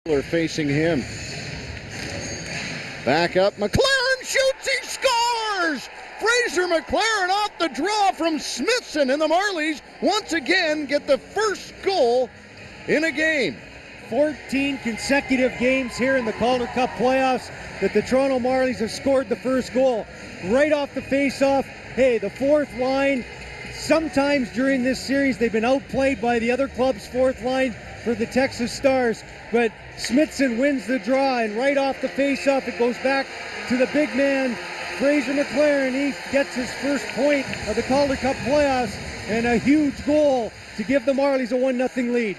Are facing him. Back up, McLaren shoots, he scores! Fraser McLaren off the draw from Smithson, and the Marlies once again get the first goal in a game. 14 consecutive games here in the Calder Cup playoffs that the Toronto Marlies have scored the first goal. Right off the face-off, hey, the fourth line, sometimes during this series they've been outplayed by the other club's fourth line for the Texas Stars, but Smithson wins the draw, and right off the face-off it goes back to the big man, Fraser McLaren. He gets his first point of the Calder Cup playoffs and a huge goal to give the Marlies a 1-0 lead.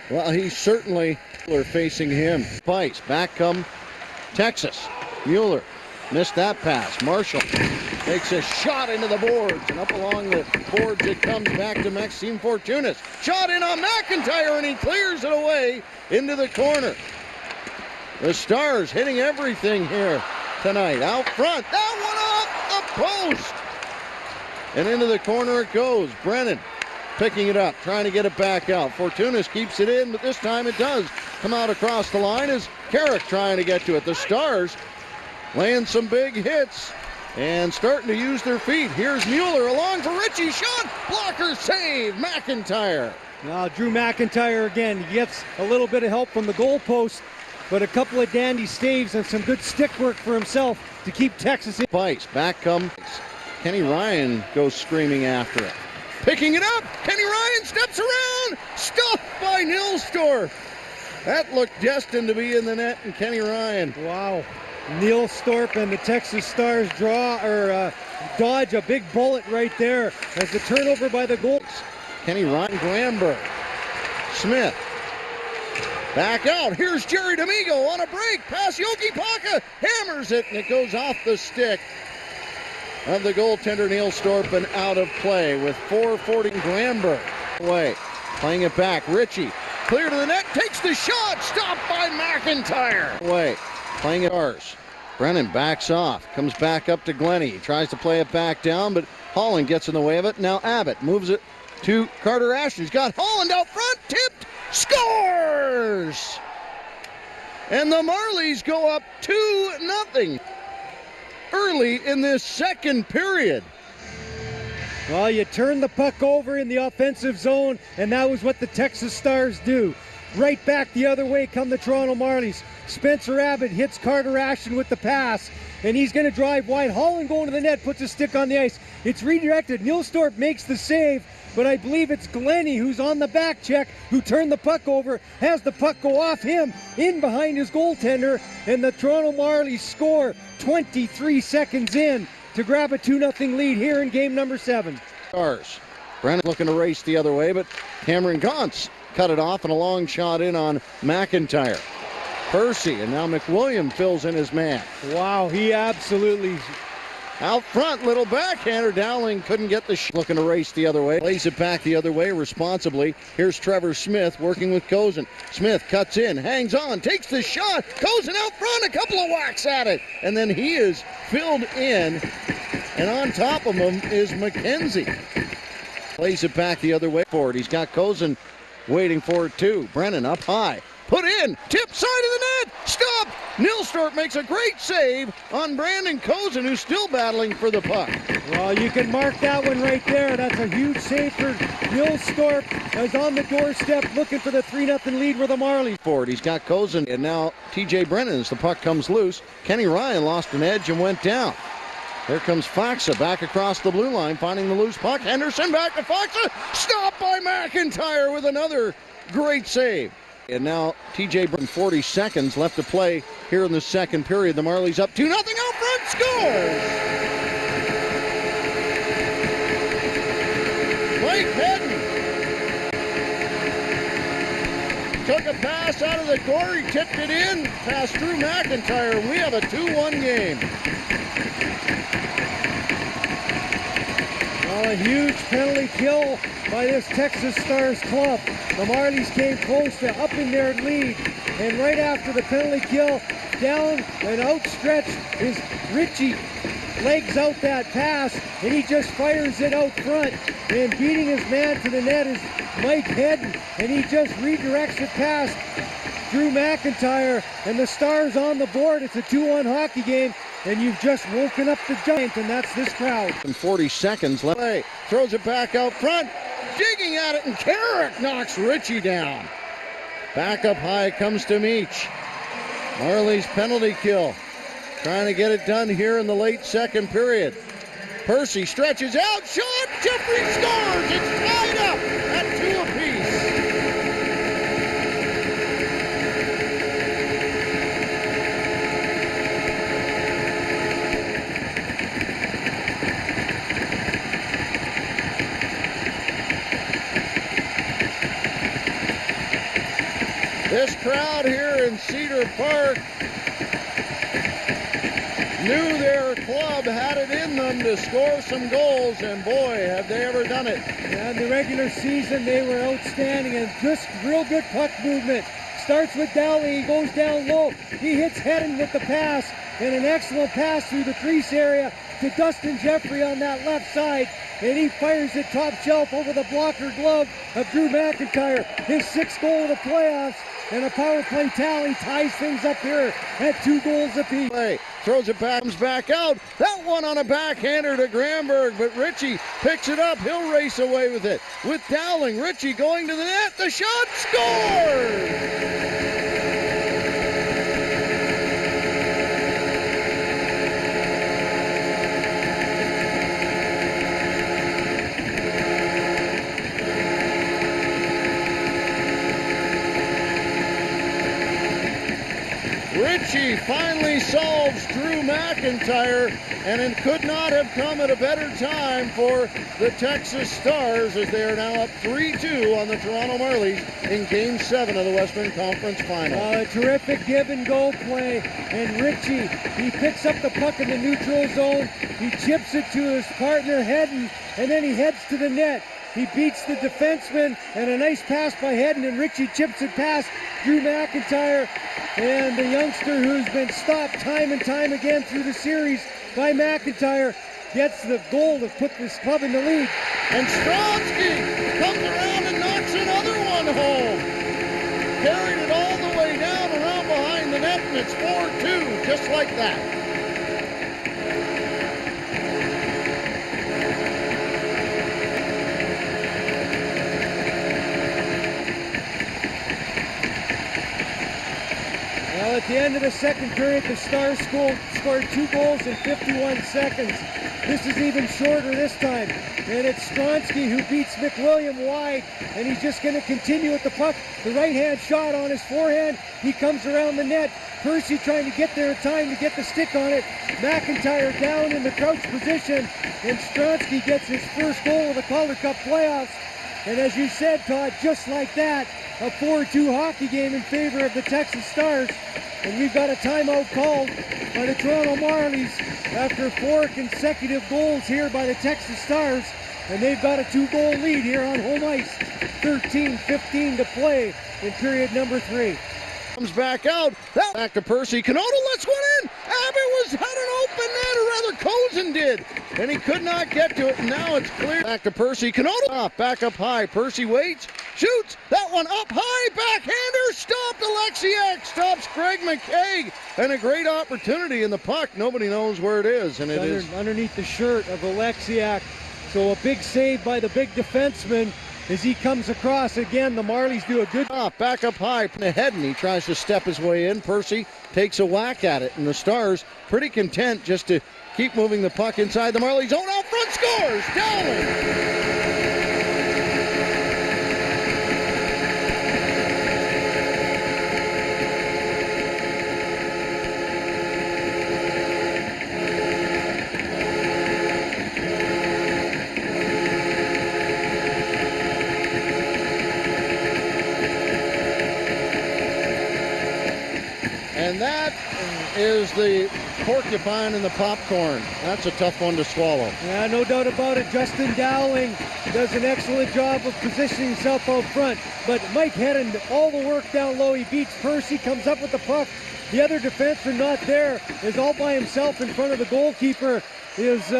Well, he certainly are facing him. Spice, back come Texas. Mueller missed that pass. Marshall makes a shot into the boards, and up along the boards it comes back to Maxime Fortunas. Shot in on McIntyre, and he clears it away into the corner. The Stars hitting everything here tonight. Out front, that one off the post. And into the corner it goes. Brennan picking it up, trying to get it back out. Fortunas keeps it in, but this time it does come out across the line as Carrick trying to get to it. The Stars laying some big hits and starting to use their feet. Here's Mueller along for Ritchie. Shot, blocker save, McIntyre. Now Drew McIntyre again, he gets a little bit of help from the goalpost, but a couple of dandy staves and some good stick work for himself to keep Texas in. Spice, back comes Kenny Ryan, goes screaming after it. Picking it up, Kenny Ryan steps around, stopped by Nilstorf. That looked destined to be in the net, and Kenny Ryan. Wow. Nilstorf and the Texas Stars dodge a big bullet right there as the turnover by the goals. Kenny Ryan, Glamberg, Smith, back out. Here's Jerry D'Amigo on a break. Pass Yogi Paka, hammers it, and it goes off the stick of the goaltender Nilstorf and out of play with 4:40. Glamberg away, playing it back. Ritchie, clear to the net, takes the shot, stopped by McIntyre. Away, playing it ours. Brennan backs off, comes back up to Glennie. He tries to play it back down, but Holland gets in the way of it. Now Abbott moves it to Carter Ashton. He's got Holland out front, tipped, scores! And the Marlies go up 2-0 early in this second period. Well, you turn the puck over in the offensive zone, and that was what the Texas Stars do. Right back the other way come the Toronto Marlies. Spencer Abbott hits Carter Ashton with the pass, and he's going to drive wide. Holland going to the net, puts a stick on the ice. It's redirected. Nilstorf makes the save, but I believe it's Glennie who's on the back check, who turned the puck over, has the puck go off him, in behind his goaltender, and the Toronto Marlies score 23 seconds in to grab a 2-0 lead here in game number 7. Stars. Brennan looking to race the other way, but Cameron Gauntz cut it off and a long shot in on McIntyre. Percy, and now McWilliam fills in his man. Wow, he absolutely... Out front, little backhander. Dowling couldn't get the looking to race the other way. Lays it back the other way responsibly. Here's Trevor Smith working with Kozin. Smith cuts in, hangs on, takes the shot. Kozin out front, a couple of whacks at it. And then he is filled in, and on top of him is McKenzie. Plays it back the other way forward. He's got Kozin waiting for it too. Brennan up high. Put in, tip side of the net, stop! Nilstorf makes a great save on Brandon Kozin, who's still battling for the puck. Well, you can mark that one right there. That's a huge save for Nilstorf, is on the doorstep looking for the 3-0 lead with the Marlies. Forward, he's got Kozin, and now TJ Brennan as the puck comes loose. Kenny Ryan lost an edge and went down. Here comes Faxa back across the blue line, finding the loose puck. Henderson back to Faxa, stopped by McIntyre with another great save. And now TJ Brennan, 40 seconds left to play here in the second period. The Marlies up 2-0 out front, scores! Mike Hedden took a pass out of the corner, he tipped it in, past Drew McIntyre, and we have a 2-1 game. Well, a huge penalty kill by this Texas Stars club. The Marlies came close to upping their lead, and right after the penalty kill, down and outstretched is Ritchie. Legs out that pass, and he just fires it out front. And beating his man to the net is Mike Hedden, and he just redirects it past Drew McIntyre, and the Stars on the board. It's a 2-1 hockey game, and you've just woken up the giant, and that's this crowd. And 40 seconds left. Play. Throws it back out front, digging at it, and Carrick knocks Ritchie down. Back up high comes to Meach. Marlie's penalty kill. Trying to get it done here in the late second period. Percy stretches out, shot, Jeffrey scores! It's tied up at 2 apiece. This crowd here in Cedar Park knew their club had it in them to score some goals, and boy, have they ever done it. Yeah, in the regular season, they were outstanding, and just real good puck movement. Starts with Dowling, he goes down low, he hits Hedden with the pass, and an excellent pass through the crease area to Dustin Jeffrey on that left side, and he fires it top shelf over the blocker glove of Drew McIntyre. His 6th goal of the playoffs, and a power play tally ties things up here at 2 goals apiece. Play. Throws it back, comes back out. That one on a backhander to Granberg, but Ritchie picks it up. He'll race away with it. With Dowling, Ritchie going to the net. The shot scores! Ritchie finally solves Drew McIntyre, and it could not have come at a better time for the Texas Stars, as they are now up 3-2 on the Toronto Marlies in Game 7 of the Western Conference Final. A terrific give-and-go play, and Ritchie, he picks up the puck in the neutral zone, he chips it to his partner Hedden, and then he heads to the net. He beats the defenseman, and a nice pass by Hedden, and Ritchie chips it past Drew McIntyre, and the youngster who's been stopped time and time again through the series by McIntyre gets the goal to put this club in the lead. And Stronsky comes around and knocks another one home. Carried it all the way down around behind the net, and it's 4-2, just like that. Well, at the end of the second period, the Stars scored 2 goals in 51 seconds. This is even shorter this time. And it's Stronsky who beats McWilliam wide, and he's just going to continue with the puck. The right-hand shot on his forehand. He comes around the net. Percy trying to get there in time to get the stick on it. McIntyre down in the crouch position, and Stronsky gets his first goal of the Calder Cup playoffs. And as you said, Todd, just like that, a 4-2 hockey game in favor of the Texas Stars. And we've got a timeout called by the Toronto Marlies after 4 consecutive goals here by the Texas Stars. And they've got a 2-goal lead here on home ice. 13:15 to play in period number 3. Comes back out. Back to Percy. Canoto lets one in. Abbott had an open net, or rather Cozen did. And he could not get to it. And now it's clear. Back to Percy. Canoto back up high. Percy waits. Shoots. That one up high. Backhander. Stopped Alexiak. Stops Craig McKaig. And a great opportunity in the puck. Nobody knows where it is. And it is underneath the shirt of Alexiak. So a big save by the big defenseman. As he comes across again, the Marlies do a good job. Back up high, ahead, and he tries to step his way in. Percy takes a whack at it, and the Stars pretty content just to keep moving the puck inside the Marlies zone. Out front, scores! Dowling! And that is the porcupine and the popcorn. That's a tough one to swallow. Yeah, no doubt about it. Justin Dowling does an excellent job of positioning himself out front. But Mike Hedden, all the work down low. He beats Percy, comes up with the puck. The other defenseman not there, is all by himself in front of the goalkeeper. Is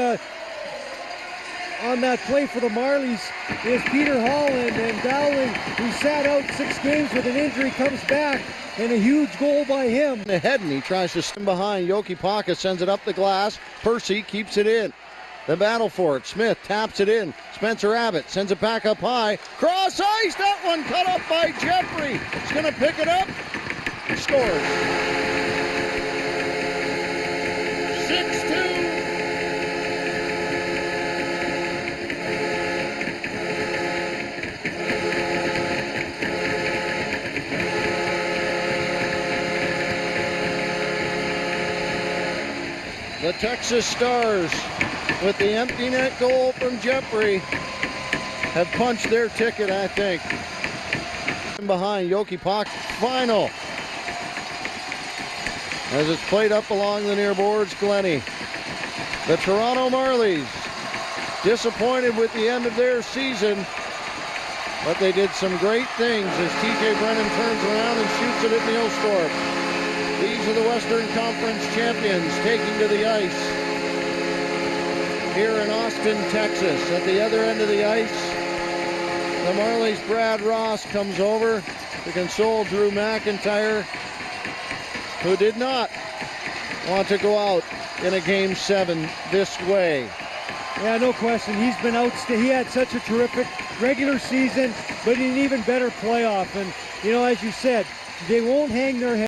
on that play for the Marlies is Peter Holland, and Dowling, who sat out 6 games with an injury, comes back, and a huge goal by him. Ahead, and he tries to stand behind. Yoki Paka sends it up the glass. Percy keeps it in. The battle for it. Smith taps it in. Spencer Abbott sends it back up high. Cross ice. That one cut up by Jeffrey. He's going to pick it up. Scores. 6-2. The Texas Stars, with the empty net goal from Jeffrey, have punched their ticket, I think. Behind Yoki Paka, final. As it's played up along the near boards, Glennie. The Toronto Marlies, disappointed with the end of their season, but they did some great things as TJ Brennan turns around and shoots it at Neilstorp. These are the Western Conference champions taking to the ice here in Austin, Texas. At the other end of the ice, the Marlies' Brad Ross comes over to console Drew McIntyre, who did not want to go out in a Game 7 this way. Yeah, no question. He's been outstanding. He had such a terrific regular season, but an even better playoff. And, you know, as you said, they won't hang their head.